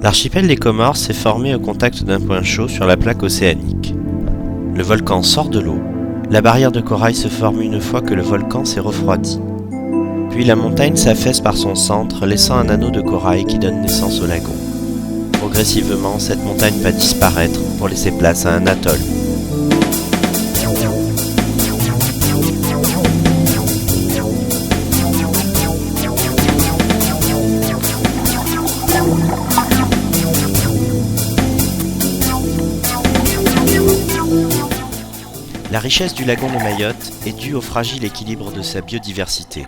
L'archipel des Comores s'est formé au contact d'un point chaud sur la plaque océanique. Le volcan sort de l'eau, la barrière de corail se forme une fois que le volcan s'est refroidi. Puis la montagne s'affaisse par son centre, laissant un anneau de corail qui donne naissance au lagon. Progressivement, cette montagne va disparaître pour laisser place à un atoll. La richesse du lagon de Mayotte est due au fragile équilibre de sa biodiversité.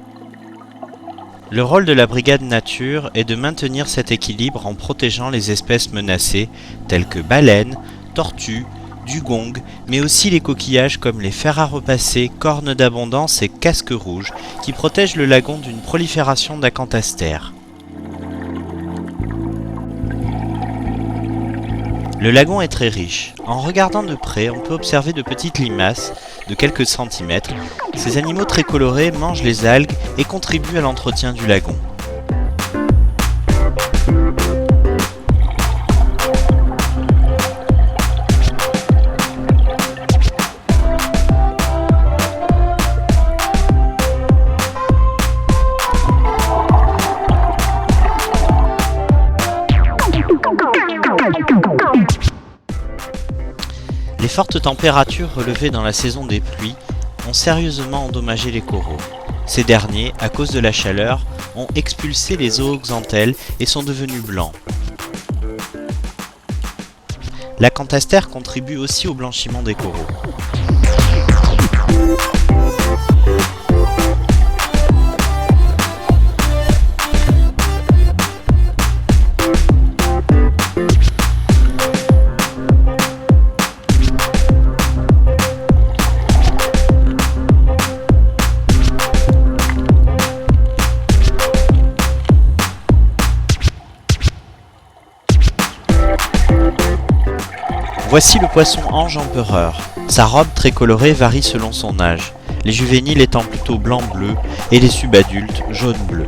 Le rôle de la brigade nature est de maintenir cet équilibre en protégeant les espèces menacées telles que baleines, tortues, dugongs, mais aussi les coquillages comme les fers à repasser, cornes d'abondance et casques rouges qui protègent le lagon d'une prolifération d'acanthaster. Le lagon est très riche. En regardant de près, on peut observer de petites limaces de quelques centimètres. Ces animaux très colorés mangent les algues et contribuent à l'entretien du lagon. Les fortes températures relevées dans la saison des pluies ont sérieusement endommagé les coraux. Ces derniers, à cause de la chaleur, ont expulsé les zooxanthelles et sont devenus blancs. L'acanthaster contribue aussi au blanchiment des coraux. Voici le poisson ange empereur. Sa robe très colorée varie selon son âge, les juvéniles étant plutôt blanc-bleu et les subadultes jaune-bleu.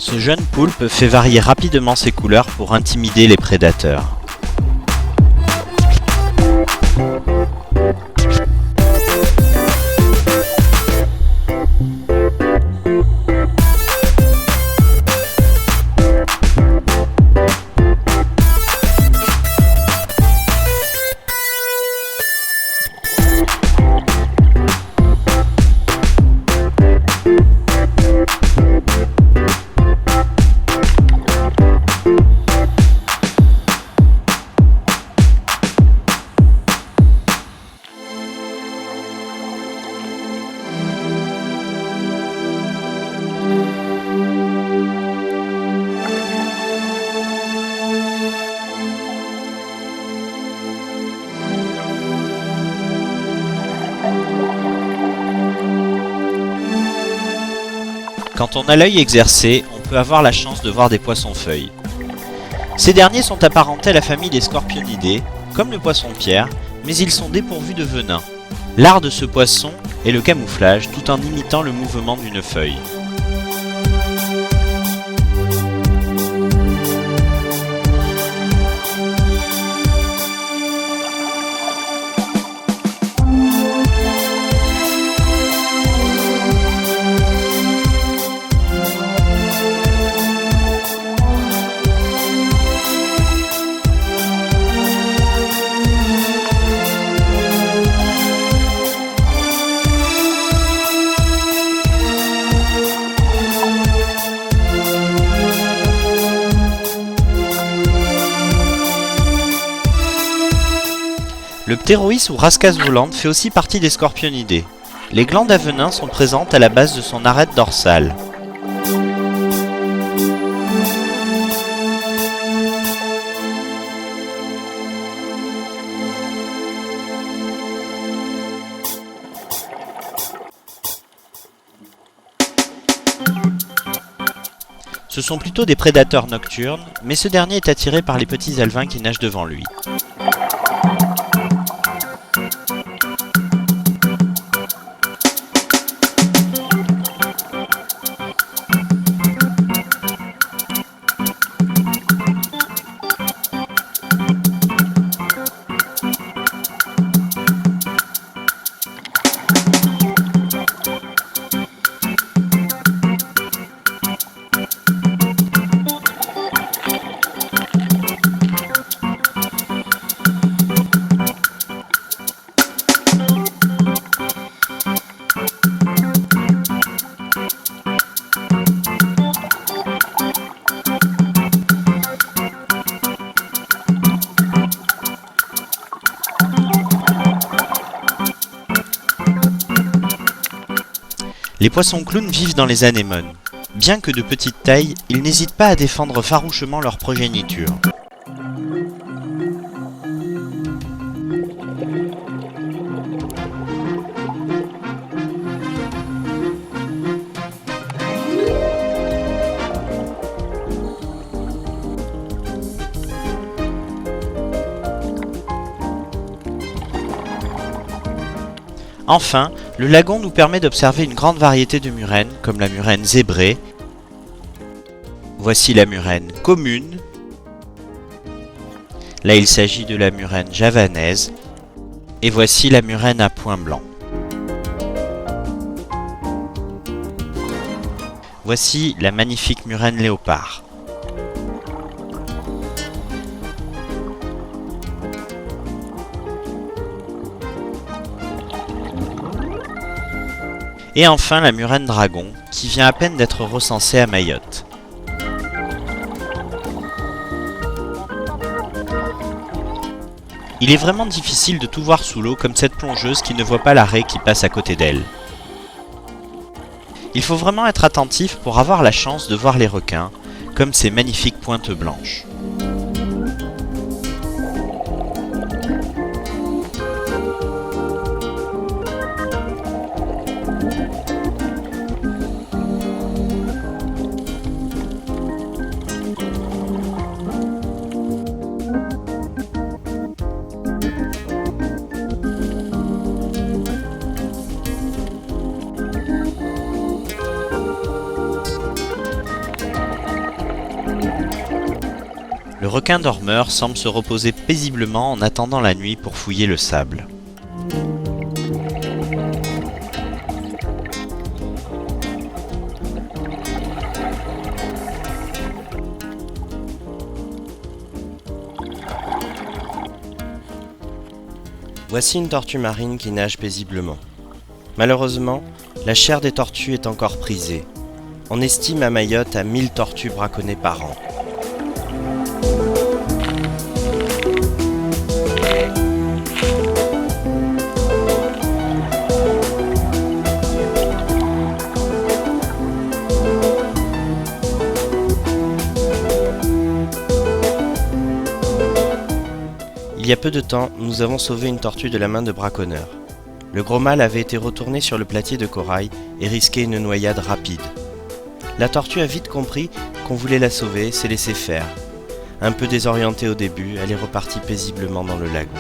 Ce jeune poulpe fait varier rapidement ses couleurs pour intimider les prédateurs. Quand on a l'œil exercé, on peut avoir la chance de voir des poissons-feuilles. Ces derniers sont apparentés à la famille des scorpionidés, comme le poisson-pierre, mais ils sont dépourvus de venin. L'art de ce poisson est le camouflage, tout en imitant le mouvement d'une feuille. Le ptéroïs ou rascasse volante fait aussi partie des scorpionidés. Les glandes à venin sont présentes à la base de son arête dorsale. Ce sont plutôt des prédateurs nocturnes, mais ce dernier est attiré par les petits alevins qui nagent devant lui. Les poissons clowns vivent dans les anémones. Bien que de petite taille, ils n'hésitent pas à défendre farouchement leur progéniture. Enfin, le lagon nous permet d'observer une grande variété de murènes, comme la murène zébrée. Voici la murène commune. Là, il s'agit de la murène javanaise. Et voici la murène à points blancs. Voici la magnifique murène léopard. Et enfin la murène dragon, qui vient à peine d'être recensée à Mayotte. Il est vraiment difficile de tout voir sous l'eau comme cette plongeuse qui ne voit pas la raie qui passe à côté d'elle. Il faut vraiment être attentif pour avoir la chance de voir les requins, comme ces magnifiques pointes blanches. Le requin dormeur semble se reposer paisiblement en attendant la nuit pour fouiller le sable. Voici une tortue marine qui nage paisiblement. Malheureusement, la chair des tortues est encore prisée. On estime à Mayotte à 1000 tortues braconnées par an. Il y a peu de temps, nous avons sauvé une tortue de la main de braconneurs. Le gros mâle avait été retourné sur le platier de corail et risquait une noyade rapide. La tortue a vite compris qu'on voulait la sauver, s'est laissée faire. Un peu désorientée au début, elle est repartie paisiblement dans le lagon.